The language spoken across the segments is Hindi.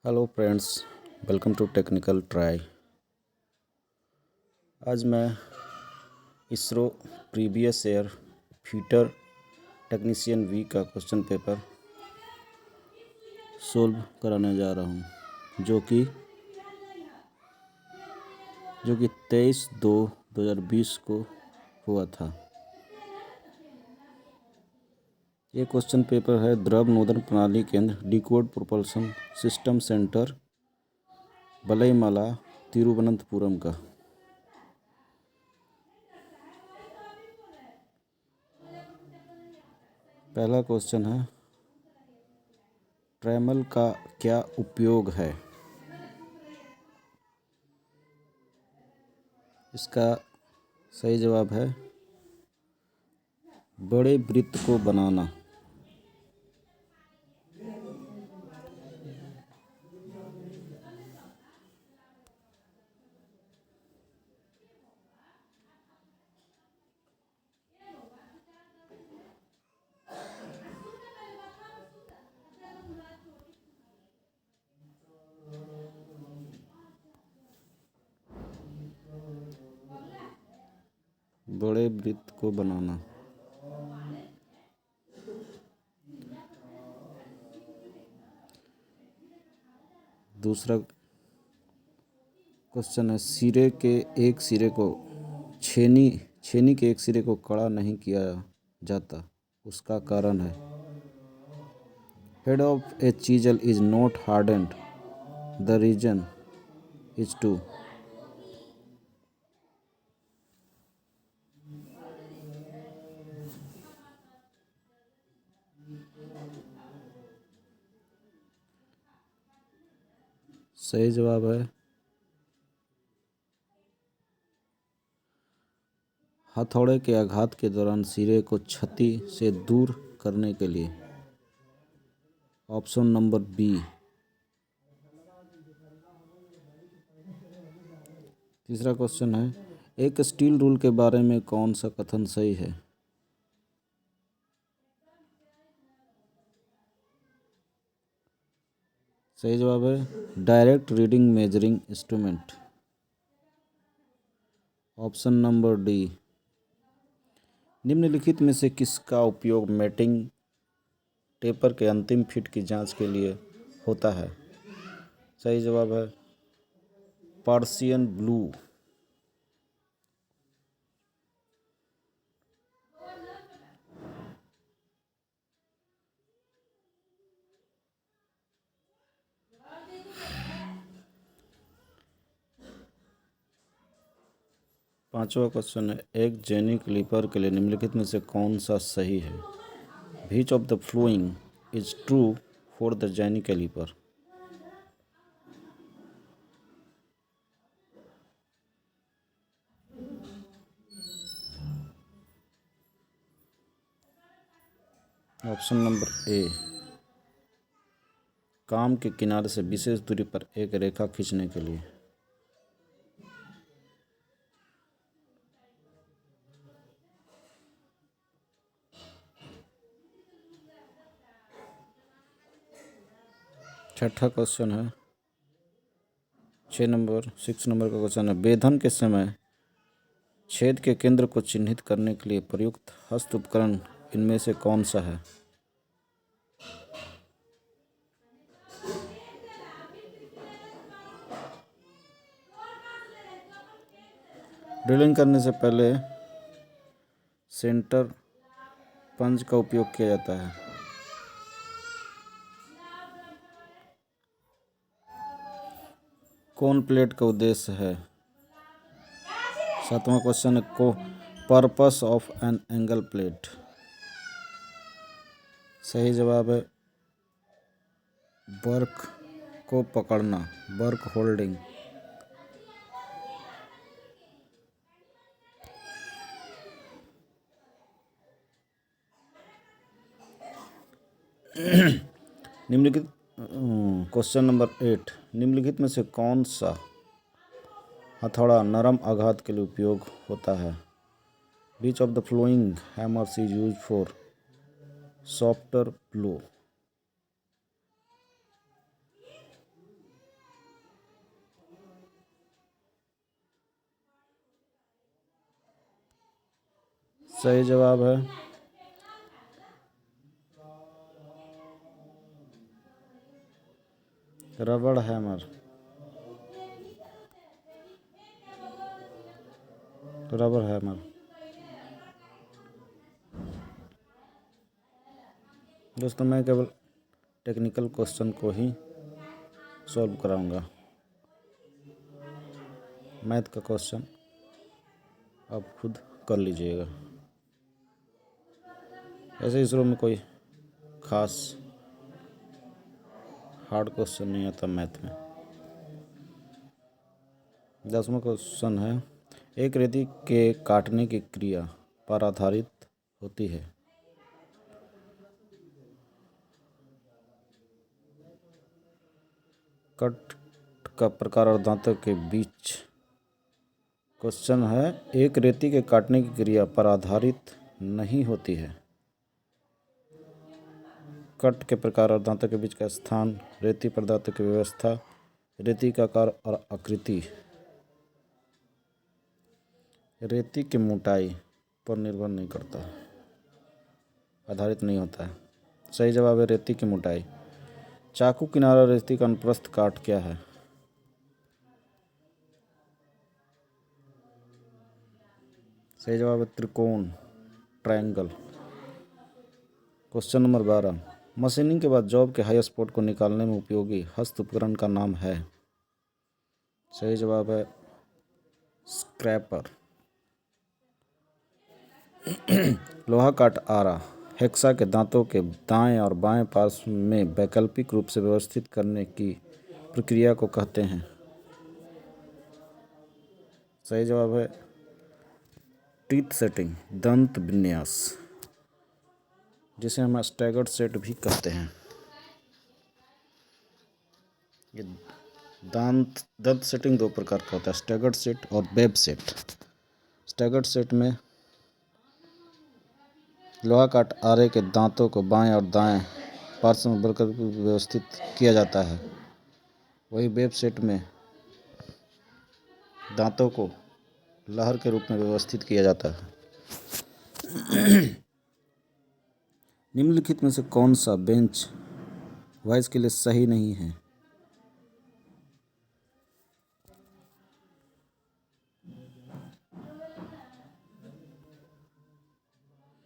Hello friends, welcome to Technical Try. आज मैं ISRO previous year future technician B का क्वेश्चन पेपर सोल्व कराने जा रहा हूँ, जो कि 23/2/2020 को हुआ था। ये क्वेश्चन पेपर है द्रव नोदन प्रणाली केंद्र liquid propulsion system centre Valiamala Thiruvananthapuram का। पहला क्वेश्चन है, ट्रेमल का क्या उपयोग है? इसका सही जवाब है बड़े वृत्त को बनाना। बड़े वृत्त को बनाना। दूसरा क्वेश्चन है, छेनी के एक सिरे को कड़ा नहीं किया जाता, उसका कारण है? Head of a chisel is not hardened, the reason is to. सही जवाब है हथौड़े के आघात के दौरान सिरे को क्षति से दूर करने के लिए। Option number B. तीसरा क्वेश्चन है, एक स्टील रूल के बारे में कौन सा कथन सही है? सही जवाब है direct reading measuring instrument. Option number D. निम्नलिखित में से किसका उपयोग मैटिंग टेपर के अंतिम फिट की जांच के लिए होता है? सही जवाब है पर्सियन ब्लू। पांचवा क्वेश्चन है, एक जेनी क्लिपर के लिए निम्नलिखित में से कौन सा सही है? Which of the following is true for the जेनी कैलिपर? Option number A. काम के किनारे से विशेष दूरी पर एक रेखा खींचने के लिए। छठा क्वेश्चन है, 6 नंबर का क्वेश्चन है, वेधन के समय छेद के केंद्र को चिन्हित करने के लिए प्रयुक्त हस्त उपकरण इनमें से कौन सा है? ड्रिलिंग करने से पहले सेंटर पंच का उपयोग किया जाता है। कौन प्लेट का उद्देश्य है? सातवां क्वेश्चन है, को purpose of an angle plate. सही जवाब है वर्क को पकड़ना, वर्क होल्डिंग। निम्नलिखित क्वेश्चन नंबर 8, निम्नलिखित में से कौन सा हथौड़ा नरम आघात के लिए उपयोग होता है? Which of the following hammers is used for softer blow? सही जवाब है रबड़ हैमर। Rubber hammer. दोस्तों मैं केवल टेक्निकल क्वेश्चन को ही सॉल्व कराऊंगा, मैथ का क्वेश्चन आप खुद कर लीजिएगा। ऐसे इसरो में कोई खास हार्ड क्वेश्चन नहीं आता मैथ में। 10वां क्वेश्चन है, एक रेती के काटने की क्रिया पर आधारित होती है। कट का प्रकार और दांतों के बीच। क्वेश्चन है, एक रेती के काटने की क्रिया पर आधारित नहीं होती है। कट के प्रकार और दांतों के बीच का स्थान, रेती पर दांतों की व्यवस्था, रेती का आकार और आकृति। रेती की मोटाई पर निर्भर नहीं करता, आधारित नहीं होता है। सही जवाब है रेती की मोटाई। चाकू किनारा रेती का अनुप्रस्थ काट क्या है? सही जवाब है त्रिकोण, ट्रायंगल। क्वेश्चन नंबर 12, मशीनिंग के बाद जॉब के हाई स्पॉट को निकालने में उपयोगी हस्त उपकरण का नाम है। सही जवाब है स्क्रैपर। लोहा काट आरा हेक्सा के दांतों के दाएं और बाएं पार्श्व में वैकल्पिक रूप से व्यवस्थित करने की प्रक्रिया को कहते हैं। सही जवाब है टीथ सेटिंग, दंत विन्यास, जिसे हम स्टैगर्ड सेट भी कहते हैं। ये दंत सेटिंग दो प्रकार का होता है, स्टैगर्ड सेट और वेब सेट। स्टैगर्ड सेट में लोहा काट आरे के दांतों को बाएं और दाएं पार्श्व में वैकल्पिक व्यवस्थित किया जाता है। वही वेब सेट में दांतों को लहर के रूप में व्यवस्थित किया जाता है। निम्नलिखित में से कौन सा बेंच वॉइस के लिए सही नहीं है?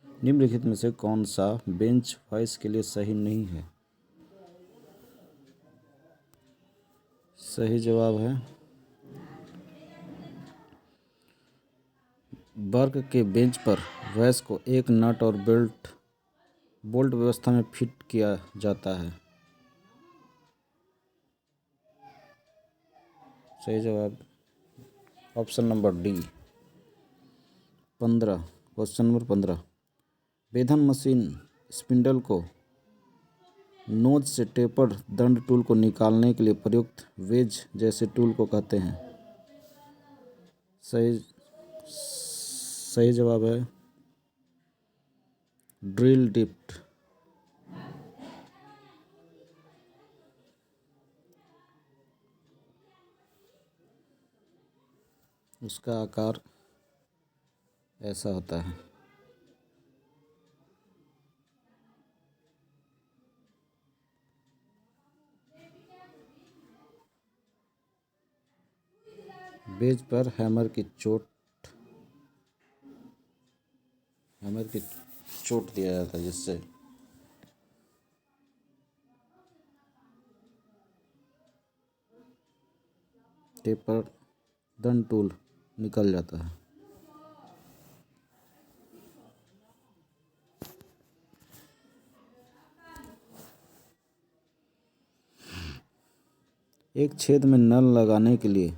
निम्नलिखित में से कौन सा बेंच वॉइस के लिए सही नहीं है? सही जवाब है वर्क के बेंच पर वॉइस को एक नट और बोल्ट व्यवस्था में फिट किया जाता है। सही जवाब option number D 15। Question number 15, वेधन मशीन स्पिंडल को नोज से टेपर्ड दंड टूल को निकालने के लिए प्रयुक्त वेज जैसे टूल को कहते हैं। सही जवाब है ड्रिल डिप्ट। उसका आकार ऐसा होता है। बेज पर हैमर की चोट दिया जाता है, जिससे टेपर दंड टूल निकल जाता है। एक छेद में नल लगाने के लिए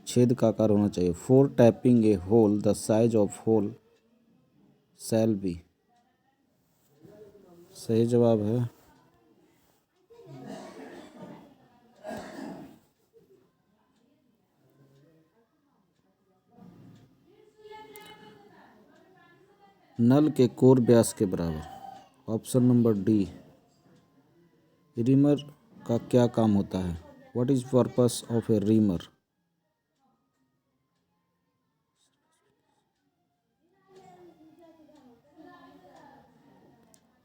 छेद का आकार होना चाहिए। For tapping a hole the size of hole shall be. सही जवाब है नल के कोर व्यास के बराबर। Option number D. रीमर का क्या काम होता है? What is purpose of A reamer?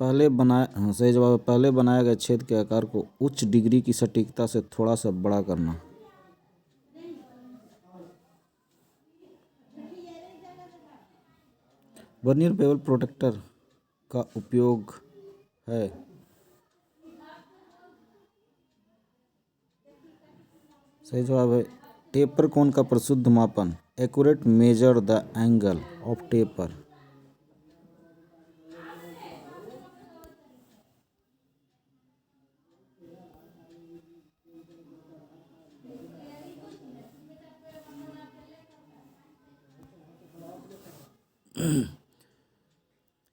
सही जवाब है पहले बनाए गए छेद के आकार को उच्च डिग्री की सटीकता से थोड़ा सा बड़ा करना। वर्नियर बेवल प्रोटेक्टर का उपयोग है। सही जवाब है टेपर कोण का प्रशुद्ध मापन। Accurate measure the angle of taper.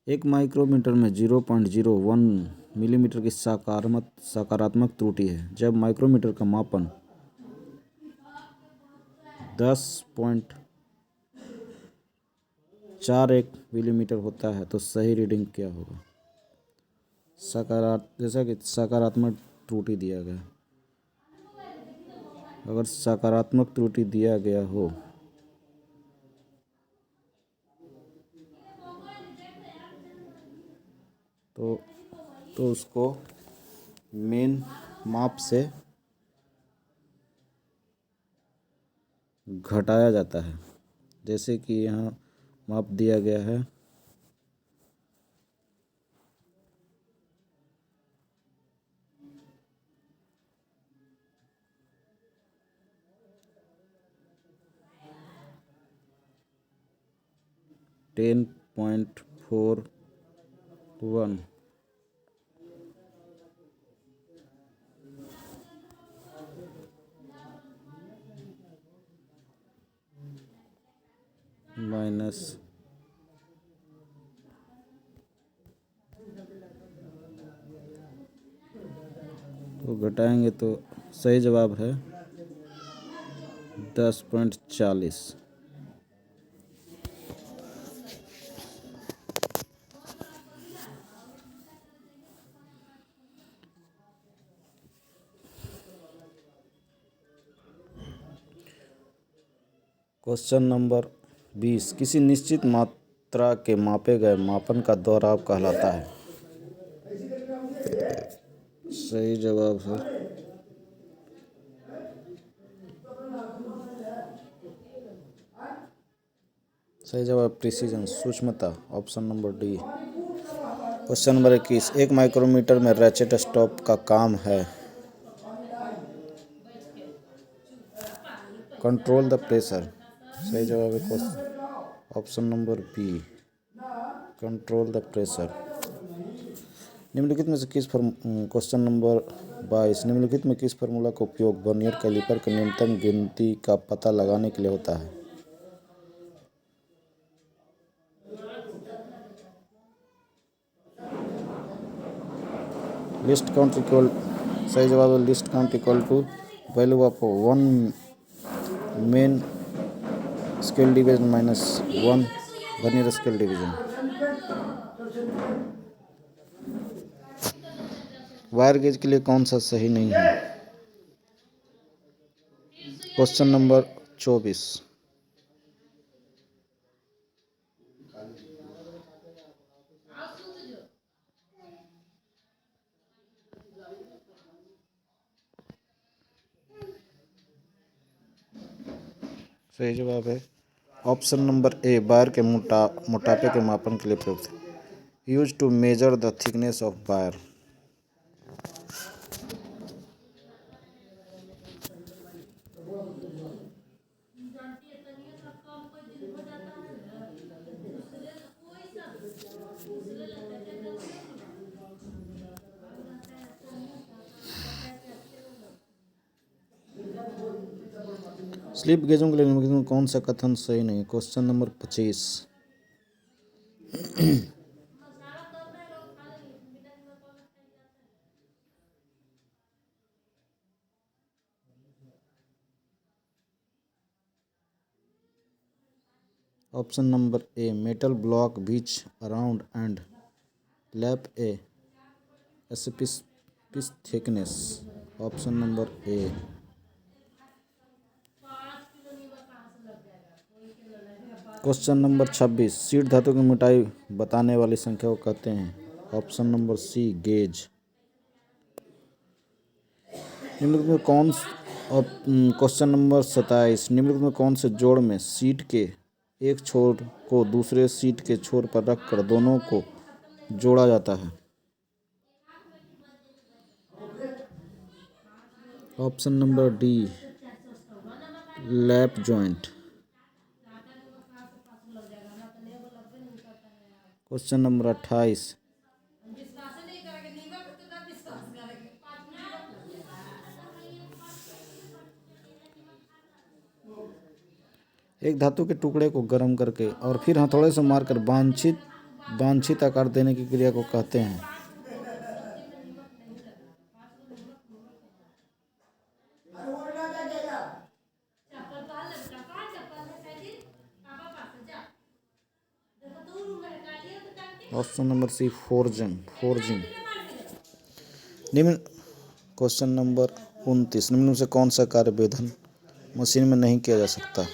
एक माइक्रोमीटर में 0.01 मिलीमीटर की सकारात्मक त्रुटि है। जब माइक्रोमीटर का मापन 10.41 मिलीमीटर होता है तो सही रीडिंग क्या होगा। जैसा कि सकारात्मक त्रुटि दिया गया, अगर सकारात्मक त्रुटि दिया गया हो तो उसको मेन माप से घटाया जाता है। जैसे कि यहाँ माप दिया गया है 10.41 माइनस तो घटाएंगे तो सही जवाब है 10.40। क्वेश्चन नंबर 20 किसी निश्चित मात्रा के मापे गए मापन का दोहराव कहलाता है। सही जवाब है प्रिसीजन सूक्ष्मता। Option number D. Question number 21 एक माइक्रोमीटर में रैचेट स्टॉप का काम है कंट्रोल द प्रेशर। सही जवाब है option number B control the pressure. निम्नलिखित में से क्वेश्चन नंबर 22 निम्नलिखित में किस फार्मूला का उपयोग वर्नियर कैलिपर की न्यूनतम गिनती का पता लगाने के लिए होता है। Least count equal. सही जवाब है least count equal to value of 1 main scale division minus 1 vernier scale division. Wire gauge के लिए कौन सा सही नहीं है। क्वेश्चन नंबर 24 सही जवाब है ऑप्शन नंबर ए वायर के मोटापे के मापन के लिए प्रयुक्त है। Use to measure the thickness of wire. Slip गेजों के लिए निम्नलिखित में कौन सा कथन सही नहीं। Question number 25 option number A metal block beach around and lap a specific thickness. Option number A. Question number 26 शीट धातु की मोटाई बताने वाली संख्या को कहते हैं। Option number C gauge. निम्नलिखित में कौन क्वेश्चन नंबर 27, निम्नलिखित में कौन से जोड़ में सीट के एक छोर को दूसरे सीट के छोर पर रखकर दोनों को जोड़ा जाता है? Option number D lap joint. Question number 28, एक धातु के टुकड़े को गर्म करके और फिर हथौड़े से मारकर वांछित आकार देने की क्रिया को कहते हैं? Option number C forging. निम्न क्वेश्चन नंबर 29, निम्न में से कौन सा कार्य वेधन मशीन में नहीं किया जा सकता?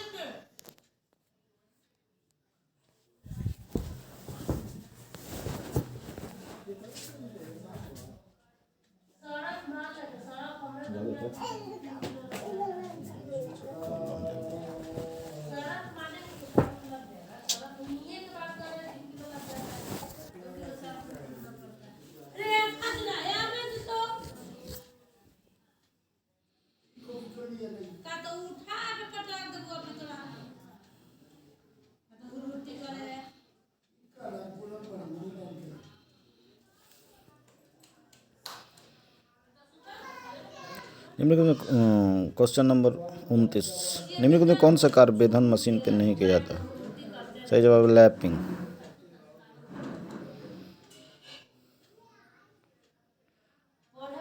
निम्नलिखित में क्वेश्चन नंबर 29, निम्नलिखित में कौन सा कार्य वेधन मशीन पर नहीं किया जाता? सही जवाब लैपिंग।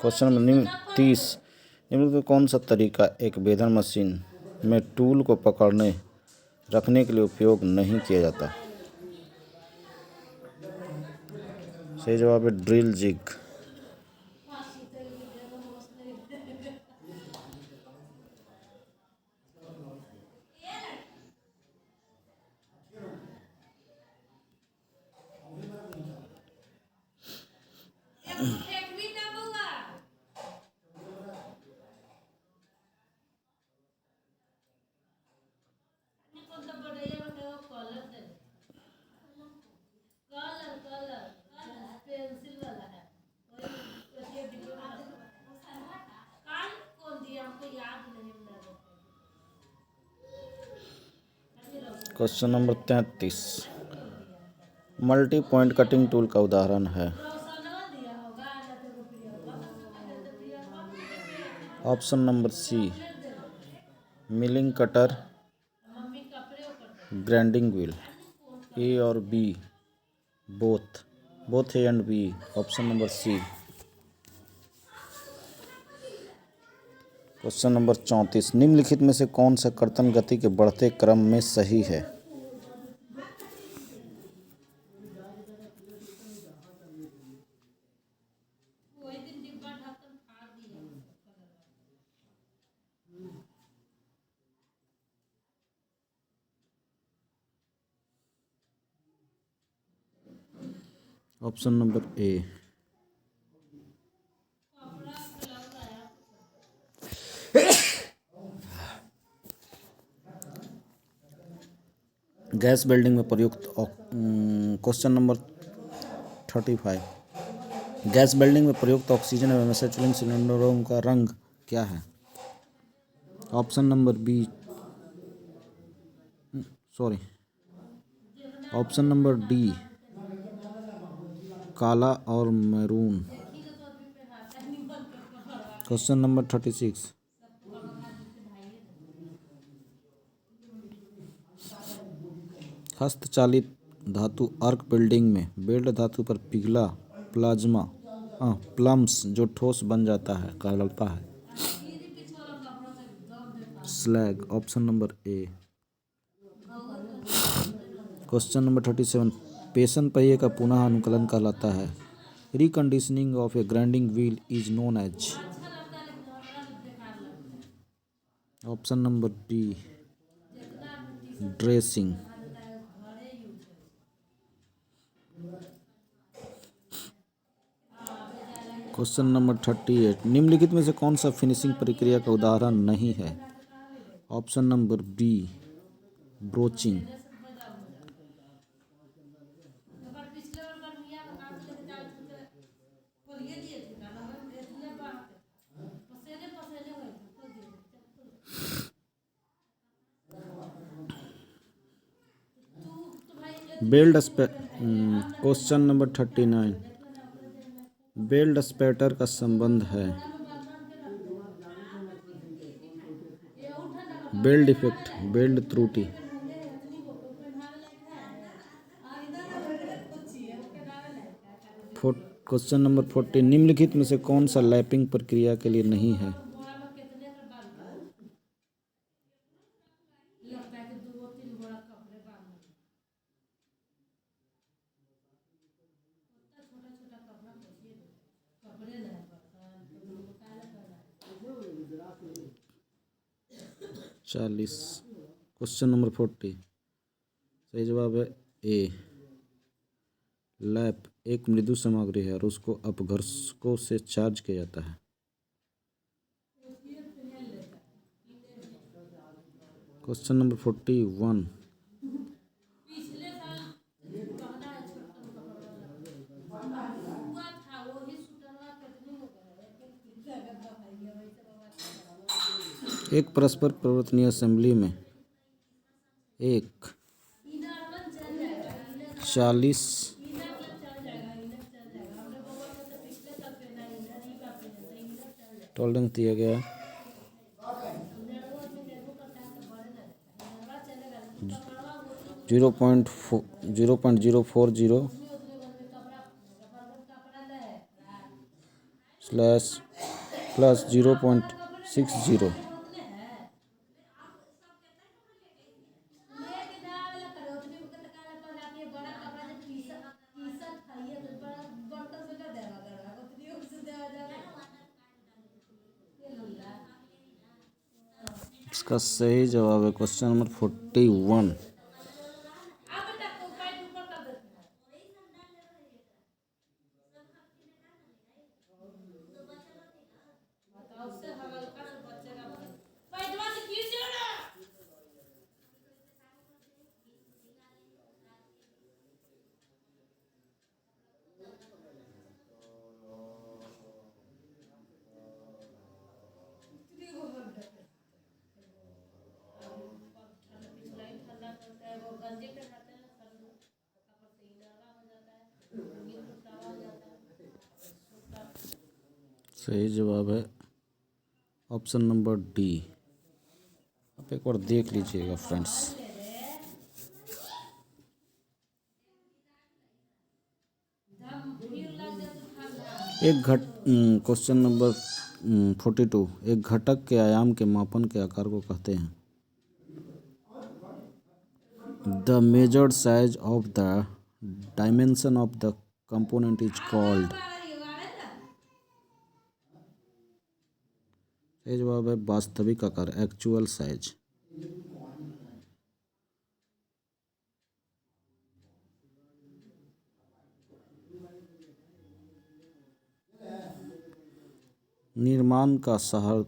क्वेश्चन नंबर 30, निम्नलिखित में कौन सा तरीका एक वेधन मशीन में टूल को पकड़ने रखने के लिए उपयोग नहीं किया जाता? सही जवाब है drill jig. Question number 33, multi point cutting tool का उदाहरण है? Option number C milling cutter, grinding wheel. A और B both A and B. Option number C. Question number 34, निम्नलिखित में से कौन सा कर्तन गति के बढ़ते क्रम में सही है? ऑप्शन नंबर ए। गैस वेल्डिंग में प्रयुक्त क्वेश्चन नंबर 35, गैस वेल्डिंग में प्रयुक्त ऑक्सीजन एवं एसिटिलीन सिलेंडरों का रंग क्या है? Option number B option number D काला और मैरून। क्वेश्चन नंबर 36, हस्तचालित धातु आर्क वेल्डिंग में वेल्ड धातु पर पिघला प्लम्स जो ठोस बन जाता है कहलाता है? Slag. Option number A. Question number 37, पेशन पहिए का पुनः अनुकलन कहलाता है? Reconditioning of a grinding wheel is known as? Option number D dressing. Question number 38, निम्नलिखित में से कौन सा फिनिशिंग प्रक्रिया का उदाहरण नहीं है? Option number B, broaching. Question number 39, belt स्पैटर का संबंध है बेल्ट इफेक्ट, बेल्ट त्रुटि। क्वेश्चन नंबर 40, निम्नलिखित में से कौन सा लैपिंग प्रक्रिया के लिए नहीं है? चालीस। क्वेश्चन नंबर 40, सही जवाब है ए। लैप एक मृदु सामग्री है और उसको अपघर्षकों से चार्ज किया जाता है। क्वेश्चन नंबर 41, एक परस्पर परिवर्तनीय असेंबली में एक 40 टॉलरेंस दिया गया है। 0.040 स्लैश प्लस 0.60। इसका सही जवाब है क्वेश्चन नंबर 41। सही जवाब है ऑप्शन नंबर डी। आप एक बार देख लीजिएगा फ्रेंड्स। क्वेश्चन नंबर 42, एक घटक के आयाम के मापन के आकार को कहते हैं? The measured size of the dimension of the component is called. सही जवाब है वास्तविक आकार, एक्चुअल साइज। निर्माण का सहार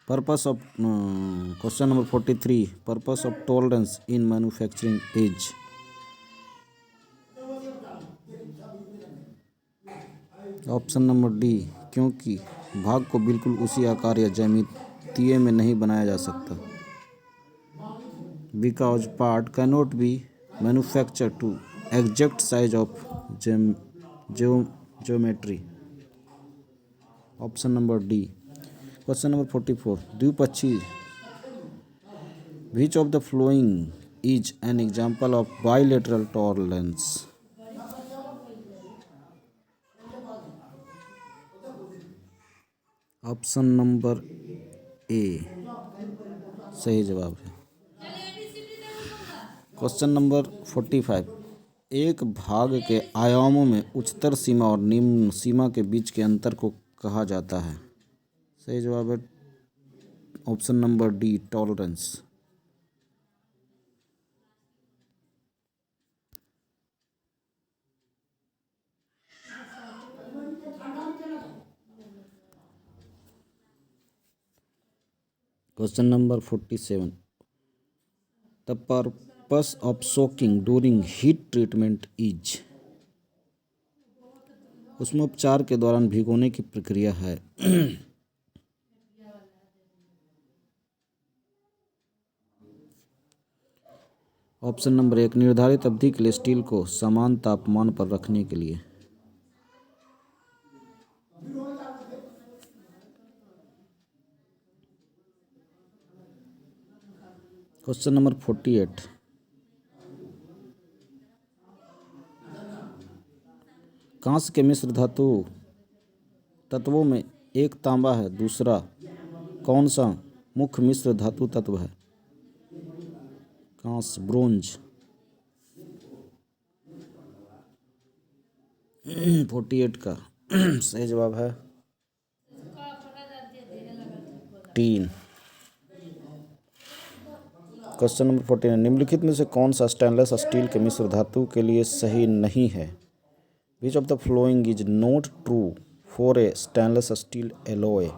purpose of question number 43, purpose of tolerance in manufacturing is? Option number D, क्योंकि भाग को बिल्कुल उसी आकार या ज्यामिति में नहीं बनाया जा सकता। Because part can not be manufacture to exact size of geometry. Option number D. Question number 44, द्विपक्षीय which of the following is an example of bilateral tolerance? Option number A सही जवाब है। क्वेश्चन नंबर 45, एक भाग के आयामों में उच्चतर सीमा और निम्न सीमा के बीच के अंतर को कहा जाता है? सही जवाब है option number D, tolerance. Question number 47, the purpose of soaking during heat treatment is. उसमें उपचार के दौरान भिगोने की प्रक्रिया है। ऑप्शन नंबर 1, निर्धारित अवधि के लिए स्टील को समान तापमान पर रखने के लिए। क्वेश्चन नंबर 48, कांस्य के मिश्र धातु तत्वों में एक तांबा है, दूसरा कौन सा मुख्य मिश्र धातु तत्व है? कांस्य, ब्रोंज। 48 का सही जवाब है 3। क्वेश्चन नंबर 49, निम्नलिखित में से कौन सा स्टेनलेस स्टील के मिश्र धातु के लिए सही नहीं है? विच of the following is not true for a stainless steel alloy?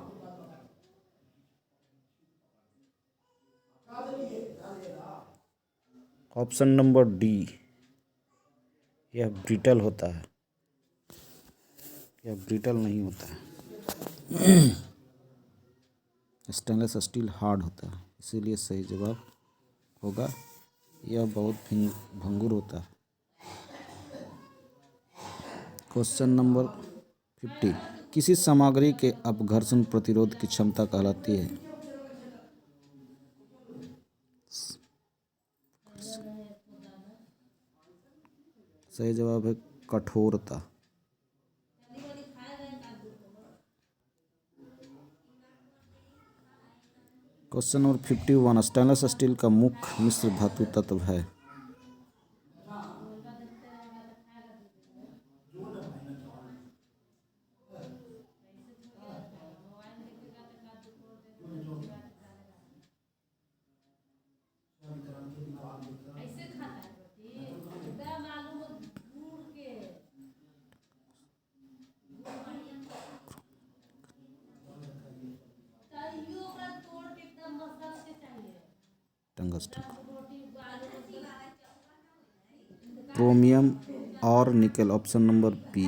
Option number D, यह ब्रिटल होता है। यह ब्रिटल नहीं होता है। स्टेनलेस स्टील हार्ड होता है, इसीलिए सही जवाब होगा यह बहुत भंगुर होता है। क्वेश्चन नंबर 50, किसी सामग्री के अपघर्षण प्रतिरोध की क्षमता कहलाती है? सही जवाब है कठोरता। क्वेश्चन नंबर 51, स्टेनलेस स्टील का मुख्य मिश्र धातु तत्व है? टंगस्टन, क्रोमियम और nickel. Option number B.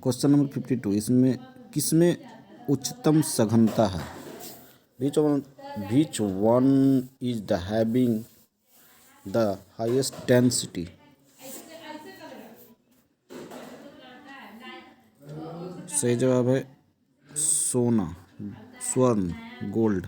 Question number 52, इसमें किसमें उच्चतम सघनता है? Which one is the having the highest density? सही जवाब है सोना, स्वर्ण, गोल्ड।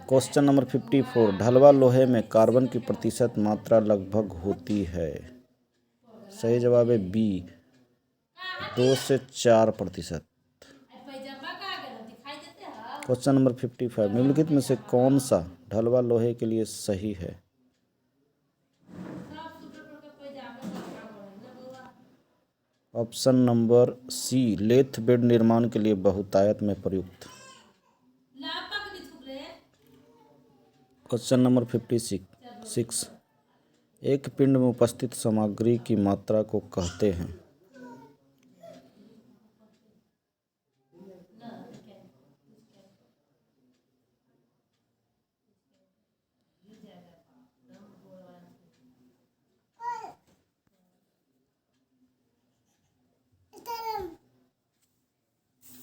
क्वेश्चन नंबर 54, ढलवा लोहे में कार्बन की प्रतिशत मात्रा लगभग होती है? सही जवाब है बी, 2 से 4%। क्वेश्चन नंबर 55, निम्नलिखित में से कौन सा ढलवा लोहे के लिए सही है? Option number C, lathe bed निर्माण के लिए बहुतायत में प्रयुक्त। क्वेश्चन नंबर 56, एक पिंड में उपस्थित सामग्री की मात्रा को कहते हैं?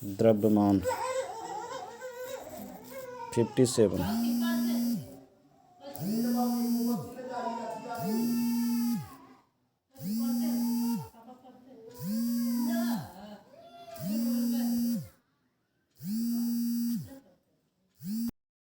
द्रव्यमान। 57,